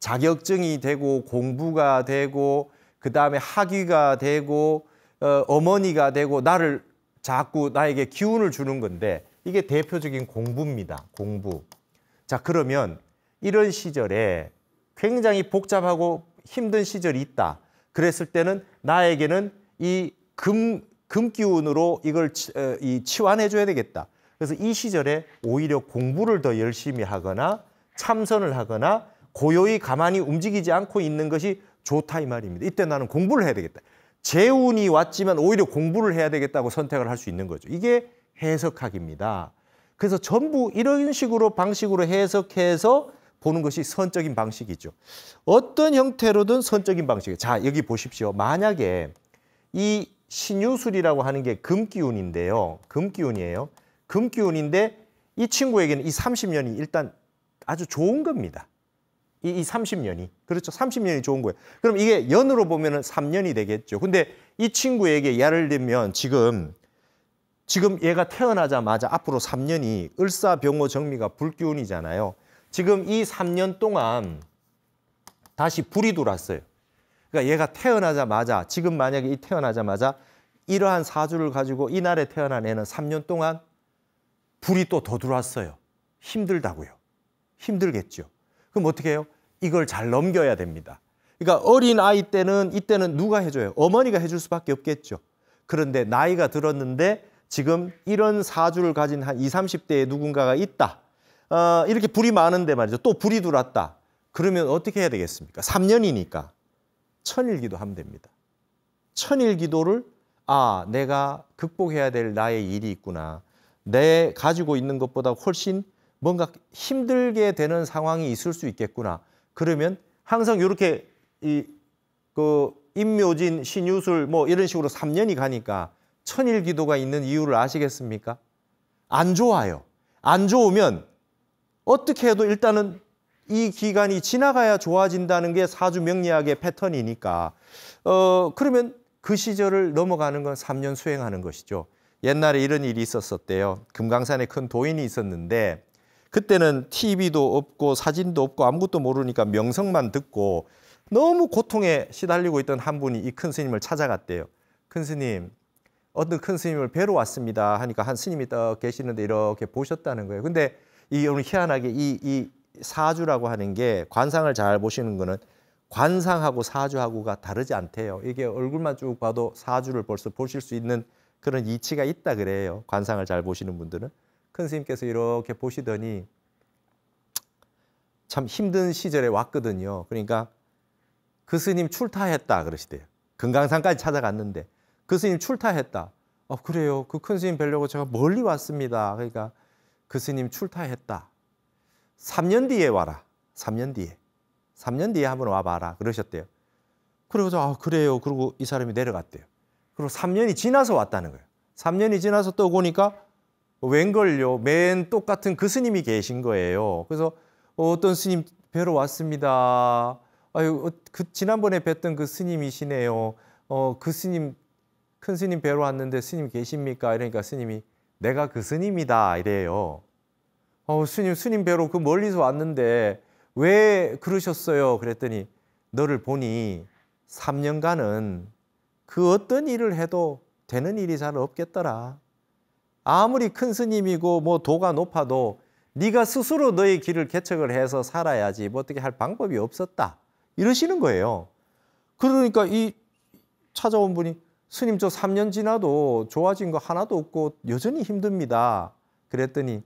자격증이 되고 공부가 되고 그다음에 학위가 되고 어머니가 되고 나를 자꾸 나에게 기운을 주는 건데 이게 대표적인 공부입니다. 공부. 자, 그러면 이런 시절에 굉장히 복잡하고 힘든 시절이 있다. 그랬을 때는 나에게는 이 금기운으로 이걸 치환해 줘야 되겠다. 그래서 이 시절에 오히려 공부를 더 열심히 하거나 참선을 하거나 고요히 가만히 움직이지 않고 있는 것이 좋다 이 말입니다. 이때 나는 공부를 해야 되겠다. 재운이 왔지만 오히려 공부를 해야 되겠다고 선택을 할 수 있는 거죠. 이게 해석학입니다. 그래서 전부 이런 식으로 방식으로 해석해서 보는 것이 선적인 방식이죠. 어떤 형태로든 선적인 방식이에요. 자, 여기 보십시오. 만약에 이 신유술이라고 하는 게 금기운인데요. 금기운이에요. 금기운인데 이 친구에게는 이 30년이 일단 아주 좋은 겁니다. 이 30년이. 그렇죠. 30년이 좋은 거예요. 그럼 이게 연으로 보면은 3년이 되겠죠. 근데 이 친구에게 예를 들면 지금 얘가 태어나자마자 앞으로 3년이 을사병호정미가 불기운이잖아요. 지금 이 3년 동안 다시 불이 들어왔어요. 그러니까 얘가 태어나자마자 지금 만약에 이 태어나자마자 이러한 사주를 가지고 이날에 태어난 애는 3년 동안 불이 또 더 들어왔어요. 힘들다고요. 힘들겠죠. 그럼 어떻게 해요? 이걸 잘 넘겨야 됩니다. 그러니까 어린 아이 때는 이때는 누가 해줘요? 어머니가 해줄 수밖에 없겠죠. 그런데 나이가 들었는데 지금 이런 사주를 가진 한 20, 30대의 누군가가 있다. 이렇게 불이 많은데 말이죠. 또 불이 들어왔다. 그러면 어떻게 해야 되겠습니까? 3년이니까 천일기도 하면 됩니다. 천일기도를 내가 극복해야 될 나의 일이 있구나. 내 가지고 있는 것보다 훨씬 뭔가 힘들게 되는 상황이 있을 수 있겠구나. 그러면 항상 이렇게 임묘진, 신유술 뭐 이런 식으로 3년이 가니까 천일기도가 있는 이유를 아시겠습니까? 안 좋아요. 안 좋으면 어떻게 해도 일단은 이 기간이 지나가야 좋아진다는 게 사주 명리학의 패턴이니까 그러면 그 시절을 넘어가는 건 3년 수행하는 것이죠. 옛날에 이런 일이 있었대요. 금강산에 큰 도인이 있었는데 그때는 TV도 없고 사진도 없고 아무것도 모르니까 명성만 듣고 너무 고통에 시달리고 있던 한 분이 이 큰 스님을 찾아갔대요. 큰 스님, 어떤 큰 스님을 뵈러 왔습니다 하니까 한 스님이 딱 계시는데 이렇게 보셨다는 거예요. 근데 오늘 희한하게 이 사주라고 하는 게 관상을 잘 보시는 거는 관상하고 사주하고가 다르지 않대요. 이게 얼굴만 쭉 봐도 사주를 벌써 보실 수 있는 그런 이치가 있다 그래요. 관상을 잘 보시는 분들은. 큰 스님께서 이렇게 보시더니 참 힘든 시절에 왔거든요. 그러니까 그 스님 출타했다 그러시대요. 금강산까지 찾아갔는데 그 스님 출타했다. 그래요. 그 큰 스님 뵈려고 제가 멀리 왔습니다. 그러니까 그 스님 출타했다. 3년 뒤에 와라. 3년 뒤에. 3년 뒤에 한번 와봐라. 그러셨대요. 그러고서 그래요. 그리고 이 사람이 내려갔대요. 그리고 3년이 지나서 왔다는 거예요. 3년이 지나서 또 보니까 웬걸요? 맨 똑같은 그 스님이 계신 거예요. 그래서 어떤 스님 뵈러 왔습니다. 아유, 지난번에 뵀던 그 스님이시네요. 그 스님, 큰 스님 뵈러 왔는데 스님 계십니까? 이러니까 스님이 내가 그 스님이다 이래요. 스님 뵈러 그 멀리서 왔는데 왜 그러셨어요? 그랬더니 너를 보니 3년간은 그 어떤 일을 해도 되는 일이 잘 없겠더라. 아무리 큰 스님이고 뭐 도가 높아도 네가 스스로 너의 길을 개척을 해서 살아야지 뭐 어떻게 할 방법이 없었다. 이러시는 거예요. 그러니까 이 찾아온 분이 스님 저 3년 지나도 좋아진 거 하나도 없고 여전히 힘듭니다. 그랬더니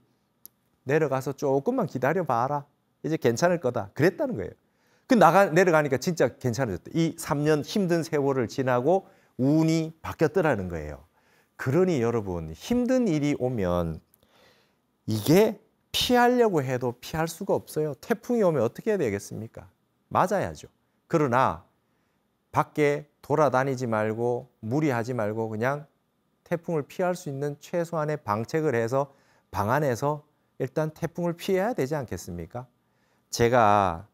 내려가서 조금만 기다려봐라. 이제 괜찮을 거다. 그랬다는 거예요. 내려가니까 진짜 괜찮아졌다. 이 3년 힘든 세월을 지나고 운이 바뀌었더라는 거예요. 그러니 여러분 힘든 일이 오면 이게 피하려고 해도 피할 수가 없어요. 태풍이 오면 어떻게 해야 되겠습니까? 맞아야죠. 그러나 밖에 돌아다니지 말고 무리하지 말고 그냥 태풍을 피할 수 있는 최소한의 방책을 해서 방 안에서 일단 태풍을 피해야 되지 않겠습니까? 제가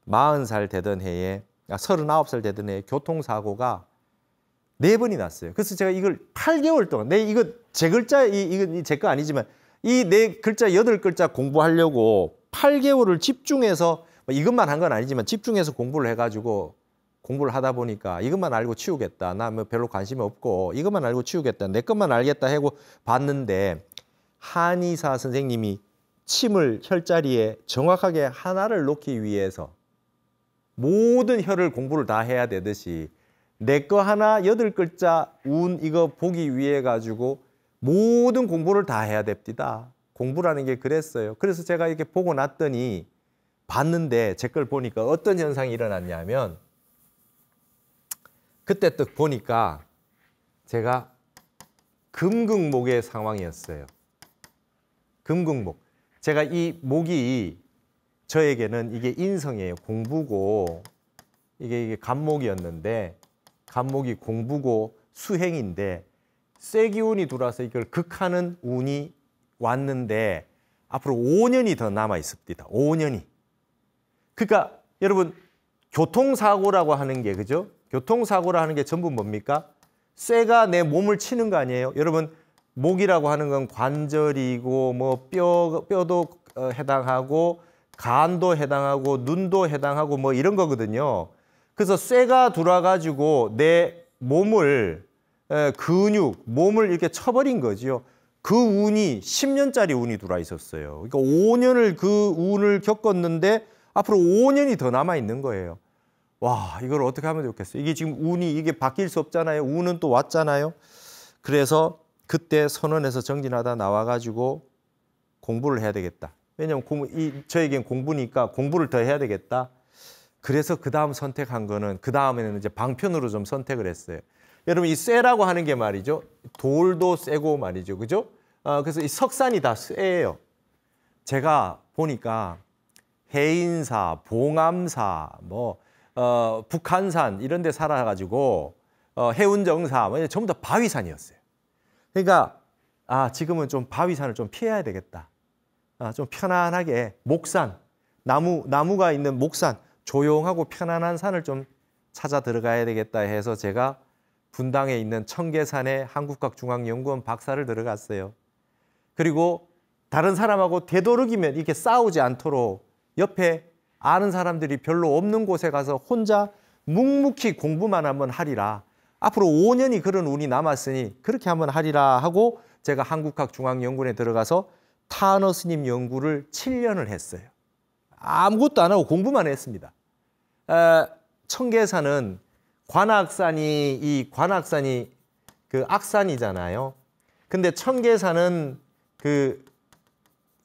40살 되던 해에 39살 되던 해에 교통사고가 4번이 났어요. 그래서 제가 이걸 8개월 동안 이거 제 글자 이건 제 거 아니지만 이 4글자 8글자 공부하려고 8개월을 집중해서 이것만 한 건 아니지만 집중해서 공부를 해가지고 공부를 하다 보니까 이것만 알고 치우겠다. 나 뭐 별로 관심이 없고 이것만 알고 치우겠다. 내 것만 알겠다 하고 봤는데 한의사 선생님이 침을 혈자리에 정확하게 하나를 놓기 위해서 모든 혈을 공부를 다 해야 되듯이 내 거 하나 8글자 운 이거 보기 위해 가지고 모든 공부를 다 해야 됩니다. 공부라는 게 그랬어요. 그래서 제가 이렇게 보고 났더니 봤는데 제 걸 보니까 어떤 현상이 일어났냐면 그때 딱 보니까 제가 금극목의 상황이었어요. 금극목. 제가 이 목이 저에게는 이게 인성이에요. 공부고 이게 간목이었는데 간목이 공부고 수행인데 쇠기운이 들어와서 이걸 극하는 운이 왔는데 앞으로 5년이 더 남아 있습니다. 5년이. 그러니까 여러분 교통사고라고 하는 게 그죠? 교통사고라 하는 게 전부 뭡니까? 쇠가 내 몸을 치는 거 아니에요? 여러분 목이라고 하는 건 관절이고 뭐 뼈도 해당하고 간도 해당하고 눈도 해당하고 뭐 이런 거거든요. 그래서 쇠가 들어와가지고 내 몸을 근육, 몸을 이렇게 쳐버린 거지요. 그 운이 10년짜리 운이 들어와 있었어요. 그러니까 5년을 그 운을 겪었는데 앞으로 5년이 더 남아 있는 거예요. 와, 이걸 어떻게 하면 좋겠어요? 이게 지금 운이 이게 바뀔 수 없잖아요. 운은 또 왔잖아요. 그래서 그때 선원에서 정진하다 나와가지고 공부를 해야 되겠다. 왜냐하면 저에겐 공부니까 공부를 더 해야 되겠다. 그래서 그 다음 선택한 거는 그 다음에는 이제 방편으로 좀 선택을 했어요. 여러분 이 쇠라고 하는 게 말이죠. 돌도 쇠고 말이죠. 그죠? 그래서 이 석산이 다 쇠예요. 제가 보니까 해인사, 봉암사, 북한산 이런 데 살아가지고 해운정사 전부 다 바위산이었어요. 그러니까 지금은 좀 바위산을 좀 피해야 되겠다. 좀 편안하게 목산, 나무가 있는 목산, 조용하고 편안한 산을 좀 찾아 들어가야 되겠다 해서 제가 분당에 있는 청계산에 한국과학중앙연구원 박사를 들어갔어요. 그리고 다른 사람하고 되도록이면 이렇게 싸우지 않도록 옆에 아는 사람들이 별로 없는 곳에 가서 혼자 묵묵히 공부만 한번 하리라. 앞으로 5년이 그런 운이 남았으니 그렇게 한번 하리라 하고 제가 한국과학중앙연구원에 들어가서 타너 스님 연구를 7년을 했어요. 아무것도 안 하고 공부만 했습니다. 청계산은 관악산이 그 악산이잖아요. 근데 청계산은 그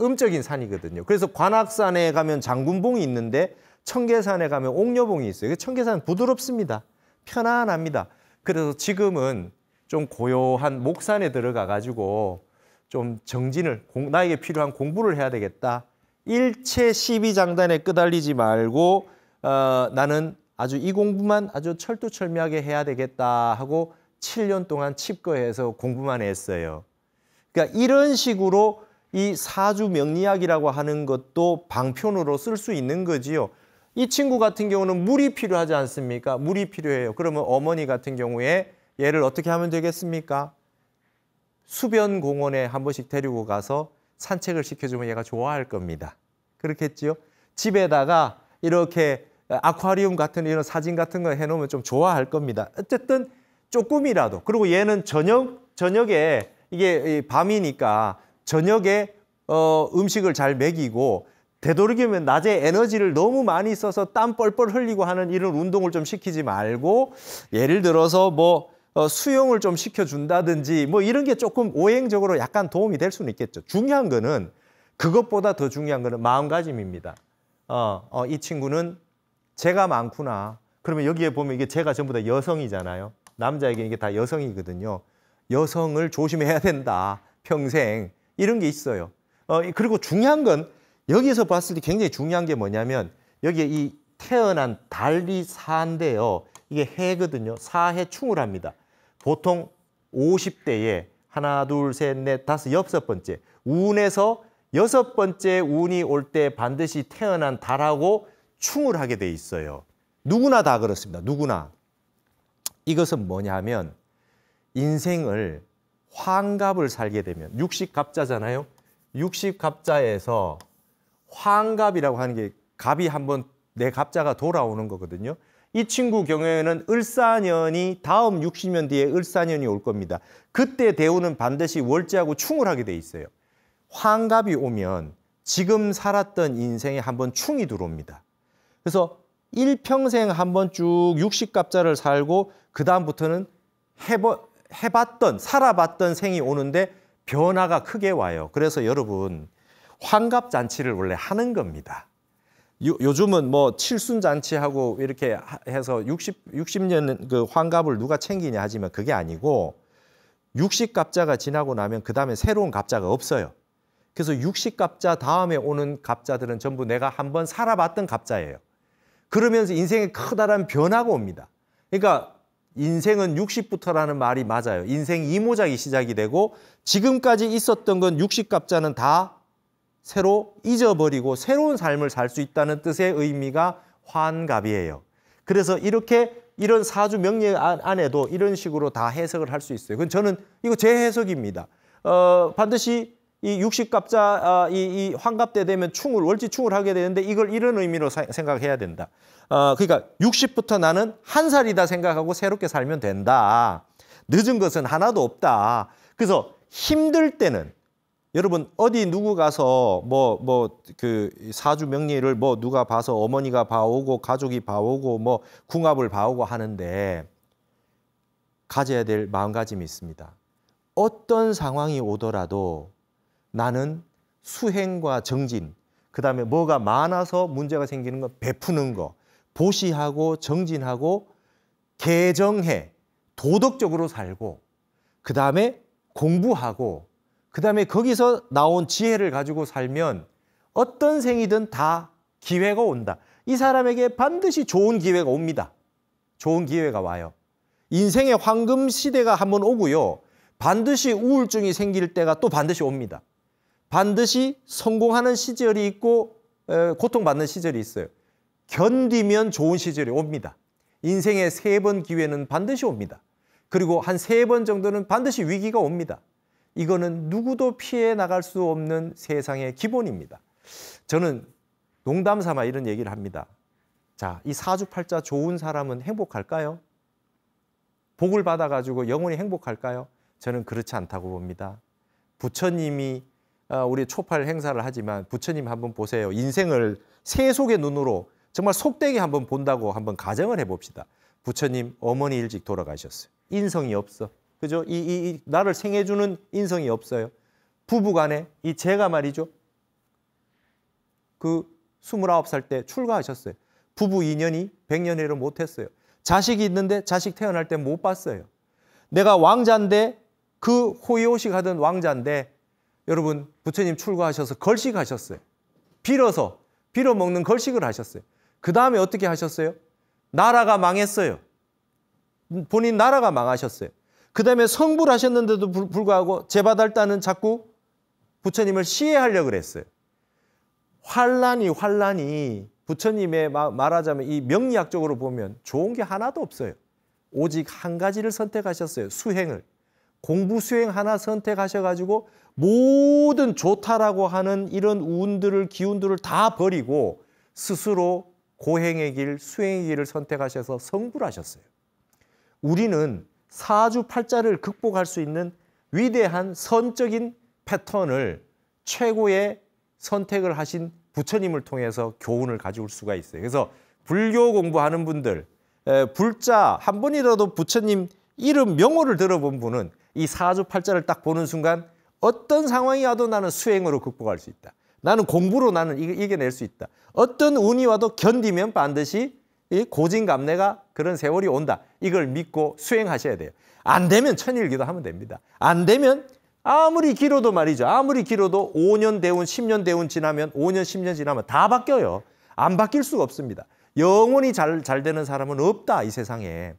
음적인 산이거든요. 그래서 관악산에 가면 장군봉이 있는데 청계산에 가면 옥녀봉이 있어요. 청계산은 부드럽습니다. 편안합니다. 그래서 지금은 좀 고요한 목산에 들어가 가지고 좀 정진을 나에게 필요한 공부를 해야 되겠다. 일체 12장단에 끄달리지 말고 나는 아주 이 공부만 아주 철두철미하게 해야 되겠다 하고 7년 동안 칩거해서 공부만 했어요. 그러니까 이런 식으로 이 사주 명리학이라고 하는 것도 방편으로 쓸 수 있는 거지요. 이 친구 같은 경우는 물이 필요하지 않습니까? 물이 필요해요. 그러면 어머니 같은 경우에 얘를 어떻게 하면 되겠습니까? 수변 공원에 한 번씩 데리고 가서 산책을 시켜주면 얘가 좋아할 겁니다. 그렇겠지요? 집에다가 이렇게 아쿠아리움 같은 이런 사진 같은 거 해놓으면 좀 좋아할 겁니다. 어쨌든 조금이라도. 그리고 얘는 저녁에 이게 밤이니까 저녁에 음식을 잘 먹이고 되도록이면 낮에 에너지를 너무 많이 써서 땀 뻘뻘 흘리고 하는 이런 운동을 좀 시키지 말고 예를 들어서 뭐 수영을 좀 시켜준다든지 뭐 이런 게 조금 오행적으로 약간 도움이 될 수는 있겠죠. 중요한 거는 그것보다 더 중요한 거는 마음가짐입니다. 이 친구는 재가 많구나. 그러면 여기에 보면 이게 재가 전부 다 여성이잖아요. 남자에게 이게 다 여성이거든요. 여성을 조심해야 된다. 평생. 이런 게 있어요. 그리고 중요한 건 여기서 봤을 때 굉장히 중요한 게 뭐냐면 여기에 이 태어난 달이 사인데요. 이게 해거든요. 사해충을 합니다. 보통 50대에 하나, 둘, 셋, 넷, 다섯, 여섯 번째 운에서 여섯 번째 운이 올 때 반드시 태어난 달하고 충을 하게 돼 있어요. 누구나 다 그렇습니다. 누구나. 이것은 뭐냐면 인생을 환갑을 살게 되면 60갑자잖아요. 60갑자에서 환갑이라고 하는 게 갑이 한번 내 갑자가 돌아오는 거거든요. 이 친구 경우에는 을사년이 다음 60년 뒤에 을사년이 올 겁니다. 그때 대운은 반드시 월지하고 충을 하게 돼 있어요. 환갑이 오면 지금 살았던 인생에 한번 충이 들어옵니다. 그래서 일평생 한번 쭉 60갑자를 살고 그 다음부터는 살아봤던 생이 오는데 변화가 크게 와요. 그래서 여러분 환갑잔치를 원래 하는 겁니다. 요즘은 뭐 칠순잔치하고 이렇게 해서 60년 그 환갑을 누가 챙기냐 하지만 그게 아니고 60갑자가 지나고 나면 그 다음에 새로운 갑자가 없어요. 그래서 60갑자 다음에 오는 갑자들은 전부 내가 한번 살아봤던 갑자예요. 그러면서 인생에 커다란 변화가 옵니다. 그러니까 인생은 60부터라는 말이 맞아요. 인생 이모작이 시작이 되고 지금까지 있었던 건 60갑자는 다 새로 잊어버리고 새로운 삶을 살 수 있다는 뜻의 의미가 환갑이에요. 그래서 이런 사주 명리 안에도 이런 식으로 다 해석을 할 수 있어요. 그건 저는 이거 제 해석입니다. 반드시 이 60갑자 이 환갑 때 되면 월지충을 하게 되는데 이걸 이런 의미로 생각해야 된다. 그러니까 60부터 나는 한 살이다 생각하고 새롭게 살면 된다. 늦은 것은 하나도 없다. 그래서 힘들 때는 여러분 어디 누구 가서 그 사주 명리를 뭐 누가 봐서 어머니가 봐오고 가족이 봐오고 뭐 궁합을 봐오고 하는데 가져야 될 마음가짐이 있습니다. 어떤 상황이 오더라도 나는 수행과 정진, 그다음에 뭐가 많아서 문제가 생기는 거 베푸는 거, 보시하고 정진하고 개정해 도덕적으로 살고 그다음에 공부하고 그다음에 거기서 나온 지혜를 가지고 살면 어떤 생이든 다 기회가 온다. 이 사람에게 반드시 좋은 기회가 옵니다. 좋은 기회가 와요. 인생의 황금 시대가 한번 오고요. 반드시 우울증이 생길 때가 또 반드시 옵니다. 반드시 성공하는 시절이 있고 고통받는 시절이 있어요. 견디면 좋은 시절이 옵니다. 인생의 3번 기회는 반드시 옵니다. 그리고 한 3번 정도는 반드시 위기가 옵니다. 이거는 누구도 피해 나갈 수 없는 세상의 기본입니다. 저는 농담 삼아 이런 얘기를 합니다. 자, 이 사주팔자 좋은 사람은 행복할까요? 복을 받아가지고 영원히 행복할까요? 저는 그렇지 않다고 봅니다. 부처님이 우리 초팔 행사를 하지만 부처님 한번 보세요. 인생을 세속의 눈으로 정말 속되게 한번 본다고 한번 가정을 해봅시다. 부처님 어머니 일찍 돌아가셨어요. 인성이 없어. 그죠? 이 나를 생해주는 인성이 없어요. 부부간에 제가 말이죠. 그 29살 때 출가하셨어요. 부부 인연이 100년이라 못했어요. 자식이 있는데 자식 태어날 때 못 봤어요. 내가 왕자인데 그 호의호식 하던 왕자인데 여러분 부처님 출가하셔서 걸식하셨어요. 빌어먹는 걸식을 하셨어요. 그 다음에 어떻게 하셨어요? 나라가 망했어요. 본인 나라가 망하셨어요. 그다음에 성불 하셨는데도 불구하고 제바달단은 자꾸 부처님을 시해하려고 그랬어요. 환란이 부처님의 말하자면 이 명리학적으로 보면 좋은 게 하나도 없어요. 오직 한 가지를 선택하셨어요. 수행을. 공부 수행 하나 선택하셔가지고 모든 좋다라고 하는 이런 기운들을 다 버리고 스스로 고행의 길, 수행의 길을 선택하셔서 성불하셨어요. 우리는 사주팔자를 극복할 수 있는 위대한 선적인 패턴을 최고의 선택을 하신 부처님을 통해서 교훈을 가져올 수가 있어요. 그래서 불교 공부하는 분들, 불자 한 번이라도 부처님 이름 명호를 들어본 분은 이 사주팔자를 딱 보는 순간 어떤 상황이 와도 나는 수행으로 극복할 수 있다. 나는 공부로 나는 이겨낼 수 있다. 어떤 운이 와도 견디면 반드시 고진감래가 그런 세월이 온다. 이걸 믿고 수행하셔야 돼요. 안 되면 천일기도 하면 됩니다. 안 되면 아무리 길어도 말이죠. 아무리 길어도 5년 대운, 10년 대운 지나면 5년, 10년 지나면 다 바뀌어요. 안 바뀔 수가 없습니다. 영원히 잘 되는 사람은 없다, 이 세상에.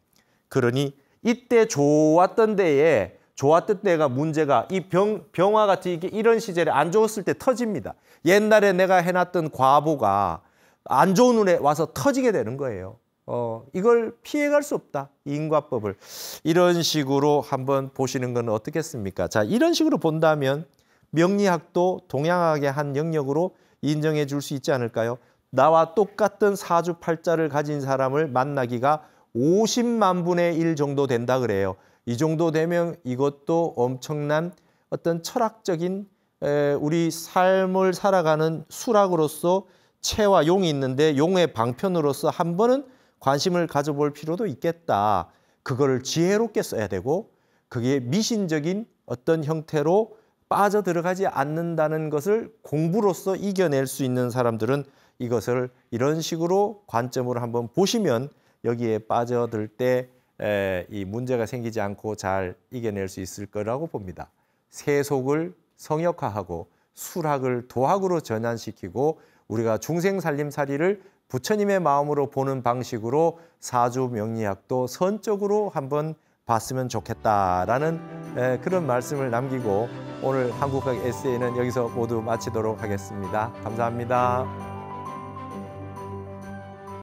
그러니 이때 좋았던 데가 문제가 이 병화 같은 이런 시절에 안 좋았을 때 터집니다. 옛날에 내가 해놨던 과보가 안 좋은 운에 와서 터지게 되는 거예요. 이걸 피해갈 수 없다. 인과법을. 이런 식으로 한번 보시는 건 어떻겠습니까? 자, 이런 식으로 본다면 명리학도 동양학의 한 영역으로 인정해 줄 수 있지 않을까요? 나와 똑같은 사주팔자를 가진 사람을 만나기가 50만 분의 1 정도 된다 그래요. 이 정도 되면 이것도 엄청난 어떤 철학적인 우리 삶을 살아가는 수락으로서 채와 용이 있는데 용의 방편으로서 한 번은 관심을 가져볼 필요도 있겠다. 그거를 지혜롭게 써야 되고 그게 미신적인 어떤 형태로 빠져들어가지 않는다는 것을 공부로서 이겨낼 수 있는 사람들은 이것을 이런 식으로 관점으로 한번 보시면 여기에 빠져들 때 이 문제가 생기지 않고 잘 이겨낼 수 있을 거라고 봅니다. 세속을 성역화하고 수락을 도학으로 전환시키고 우리가 중생살림살이를 부처님의 마음으로 보는 방식으로 사주명리학도 선적으로 한번 봤으면 좋겠다라는 그런 말씀을 남기고 오늘 한국학 에세이는 여기서 모두 마치도록 하겠습니다. 감사합니다.